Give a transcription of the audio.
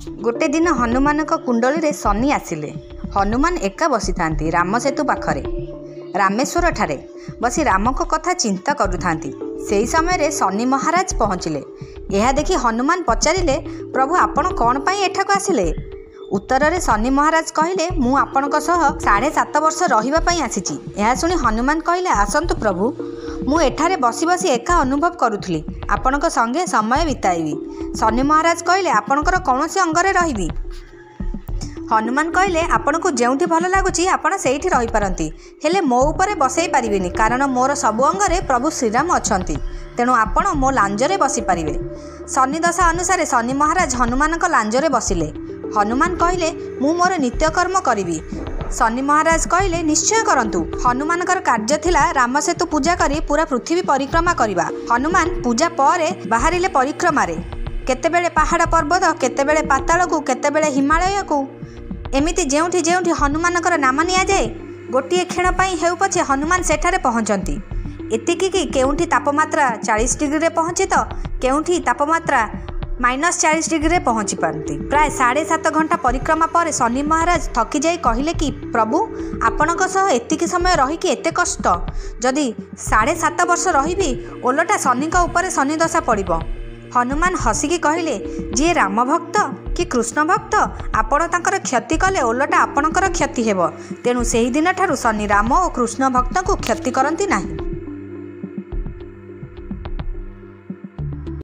गोटे दिन हनुमान कुंडली रे शनि आसिले। हनुमान एका बसी था राम सेतु पाखरे रामेश्वर ठारे बसी राम को कथा चिंता करुथांती। सेही समय रे शनि महाराज पहुँचिले। यह देखि हनुमान पचारिले, प्रभु आपण कौन पाई एठाको आसिले? उत्तर रे शनि महाराज कहले, मु आपणक सह 7.5 वर्ष रहिबा पई आसीची। यह सुनी हनुमान कहले, आसंतु प्रभु, मु एठारे बसी बसी एका अनुभव करुथली, आपणक संगे समय बिताइबी। शनि महाराज कहले, आपणकर कौनसी अंगरे रहिबी? हनुमान कहले, आपनको जेउठी भल लागुची आपण सेठी रही पारंती, हेले मो उपरे बसई पारिबेनी, कारण मोर सबु अंगरे प्रभु श्रीराम अछंती, तेणु आपण मो लांजरे बसी पारिबे। शनि दशा अनुसार शनि महाराज हनुमानक लांजरे बसिले। हनुमान कहले, मु मोर नित्यकर्म करिबी। शनि महाराज कहले, निश्चय करंतु। हनुमानकर कार्य थिला राम सेतु पूजा करी पूरा पृथ्वी परिक्रमा करिबा। हनुमान पूजा परे बाहरिले परिक्रमा रे, केतेबेले पहाड़ पर्वत, केतेबेले पाताल को, केतेबेले हिमालय को, एमिति जेउठी जेउठी हनुमानकर नाम निया जाए, गोटिए क्षण पई हेउ पछे हनुमान सेठारे पहुँचती। एतिकी कि केउठी तापमात्रा 40 डिग्री रे पहुँची तो केउठी तापमात्रा -40 डिग्री रे पहुँची पारती। प्राय 7.5 घंटा परिक्रमा पर शनि महाराज थकी जाई कहले कि, प्रभु आपणक सह एतिकी समय रहीकि एते कष्ट, जदि 7.5 वर्ष रहिबी ओलटा शनिक उपरे शनि दशा पड़िबो। हनुमान हसिकी कहले, जी राम भक्त कि कृष्ण भक्त, आपण तांकर क्षति कले ओलटा आपणकर क्षति हेबो, तेणु सेही दिन ठारू शनि राम और कृष्ण भक्त को क्षति करती नहीं।